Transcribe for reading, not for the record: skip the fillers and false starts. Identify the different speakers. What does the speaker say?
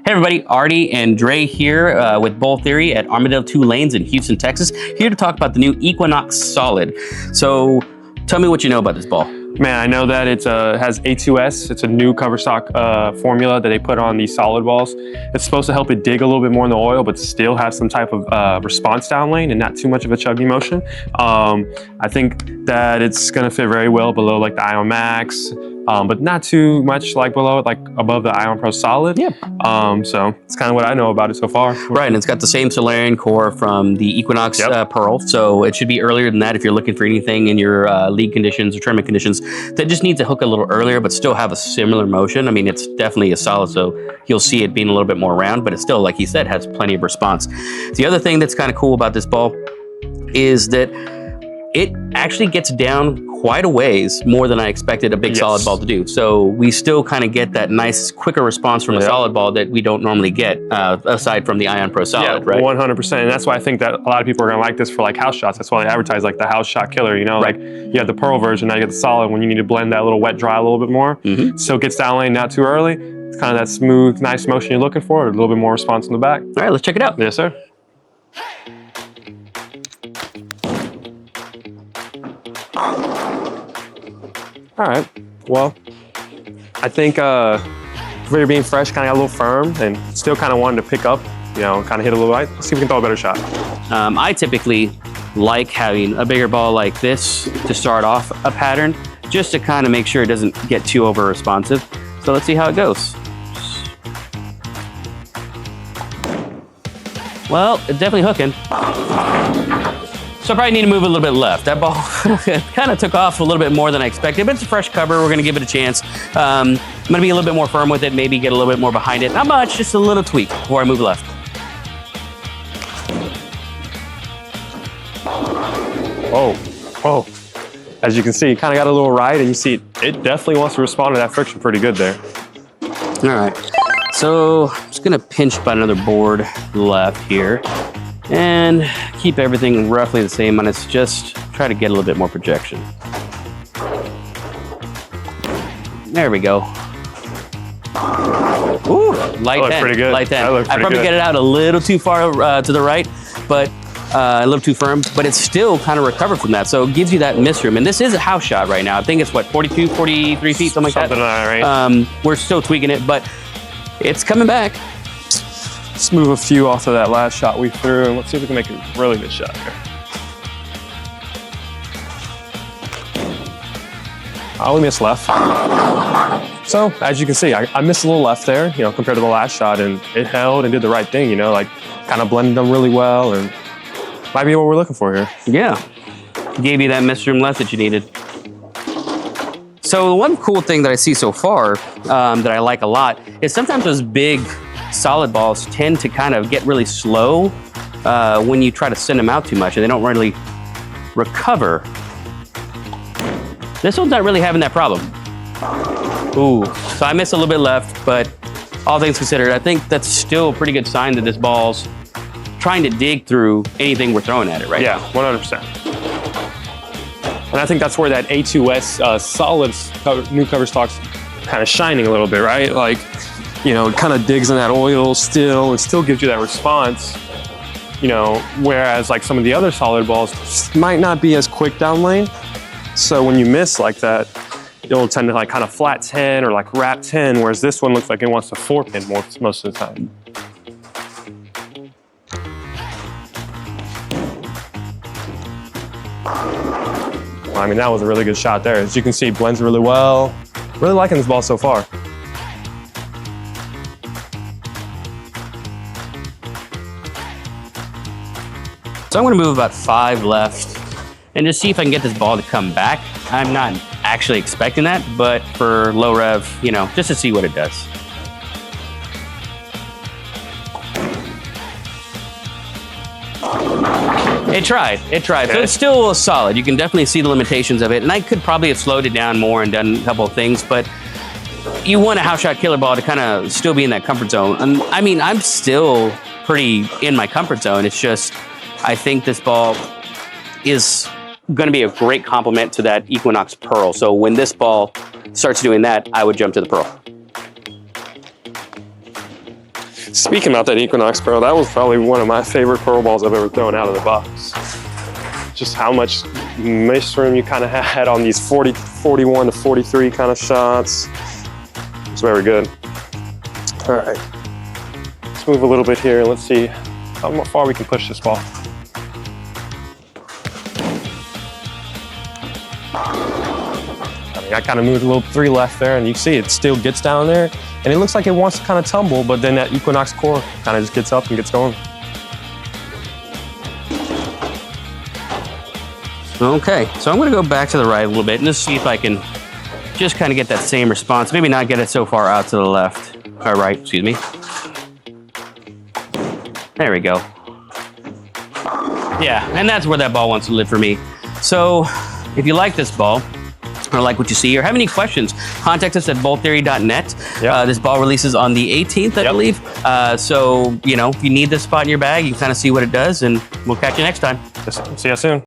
Speaker 1: Hey everybody, Artie and Dre here with Bowl Theory at Armadillo 2 Lanes in Houston, Texas. Here to talk about the new Equinox Solid. So tell me what you know about this ball.
Speaker 2: Man, I know that it has A2S. It's a new cover stock formula that they put on these solid balls. It's supposed to help it dig a little bit more in the oil, but still have some type of response down lane and not too much of a chugging motion. I think that it's gonna fit very well below like the Ion Max, but not too much like below it, like above the Ion Pro Solid.
Speaker 1: Yeah.
Speaker 2: So it's kind of what I know about it so far.
Speaker 1: Right, and it's got the same Solarion core from the Equinox Pearl, so it should be earlier than that if you're looking for anything in your league conditions or tournament conditions that just needs to hook a little earlier but still have a similar motion. I mean, it's definitely a solid, so you'll see it being a little bit more round, but it still, like you said, has plenty of response. The other thing that's kind of cool about this ball is that it actually gets down quite a ways more than I expected a big solid ball to do. So we still kind of get that nice, quicker response from a solid ball that we don't normally get, aside from the Ion Pro Solid, right?
Speaker 2: 100%. And that's why I think that a lot of people are gonna like this for like house shots. That's why they advertise like the house shot killer, you know? Like you have the Pearl version, now you get the solid when you need to blend that little wet dry a little bit more. So it gets down lane not too early. It's kind of that smooth, nice motion you're looking for, a little bit more response in the back.
Speaker 1: All right, let's check it out.
Speaker 2: Yes, sir. All right, well, I think for being fresh, kind of got a little firm and still kind of wanted to pick up, you know, kind of hit a little light. Let's see if we can throw a better shot.
Speaker 1: I typically like having a bigger ball like this to start off a pattern, just to kind of make sure it doesn't get too over responsive. So let's see how it goes. Well, it's definitely hooking. So I probably need to move a little bit left. That ball kind of took off a little bit more than I expected, but it's a fresh cover. We're gonna give it a chance. I'm gonna be a little bit more firm with it, maybe get a little bit more behind it. Not much, just a little tweak before I move left.
Speaker 2: Oh, as you can see, kind of got a little right, and you see it definitely wants to respond to that friction pretty good there.
Speaker 1: All right, so I'm just gonna pinch by another board left here and keep everything roughly the same, and it's just try to get a little bit more projection. There we go. Ooh, light 10,
Speaker 2: pretty good.
Speaker 1: light 10.
Speaker 2: I
Speaker 1: probably get it out a little too far to the right, but a little too firm, but it's still kind of recovered from that. So it gives you that miss room. And this is a house shot right now. I think it's what, 42, 43 feet, something like that.
Speaker 2: Something like that, right?
Speaker 1: We're still tweaking it, but it's coming back.
Speaker 2: Let's move a few off of that last shot we threw, and let's see if we can make a really good shot here. Oh, we missed left. So, as you can see, I missed a little left there, you know, compared to the last shot, and it held and did the right thing, you know, like kind of blended them really well, and might be what we're looking for here.
Speaker 1: Yeah, gave you that miss room left that you needed. So the one cool thing that I see so far that I like a lot is sometimes those big solid balls tend to kind of get really slow when you try to send them out too much and they don't really recover. This one's not really having that problem. Ooh, so I missed a little bit left, but all things considered, I think that's still a pretty good sign that this ball's trying to dig through anything we're throwing at it, right?
Speaker 2: Yeah, 100%. And I think that's where that A2S Solid new cover stock's kind of shining a little bit, right? Like, you know, it kind of digs in that oil still and still gives you that response, you know, whereas like some of the other solid balls might not be as quick down lane. So when you miss like that, you'll tend to like kind of flat 10 or like wrap 10, whereas this one looks like it wants to 4-pin most of the time. I mean, that was a really good shot there. As you can see, it blends really well. Really liking this ball so far.
Speaker 1: So I'm gonna move about 5 left and just see if I can get this ball to come back. I'm not actually expecting that, but for low rev, you know, just to see what it does. It tried. Okay. So it's still solid. You can definitely see the limitations of it. And I could probably have slowed it down more and done a couple of things, but you want a house shot killer ball to kind of still be in that comfort zone. And I mean, I'm still pretty in my comfort zone. It's just, I think this ball is going to be a great complement to that Equinox Pearl. So when this ball starts doing that, I would jump to the Pearl.
Speaker 2: Speaking about that Equinox Pearl, that was probably one of my favorite Pearl balls I've ever thrown out of the box. Just how much mesh room you kind of had on these 41 to 43 kind of shots. It's very good. All right, let's move a little bit here. Let's see how far we can push this ball. I kind of moved a little 3 left there, and you see it still gets down there, and it looks like it wants to kind of tumble, but then that Equinox core kind of just gets up and gets going.
Speaker 1: Okay, so I'm gonna go back to the right a little bit and just see if I can just kind of get that same response. Maybe not get it so far out to the left, or right, excuse me. There we go. Yeah, and that's where that ball wants to live for me. So if you like this ball, or like what you see, or have any questions, contact us at balltheory.net.
Speaker 2: Yep.
Speaker 1: This ball releases on the 18th, I believe. So, you know, if you need this spot in your bag, you can kind of see what it does, and we'll catch you next time.
Speaker 2: See you soon.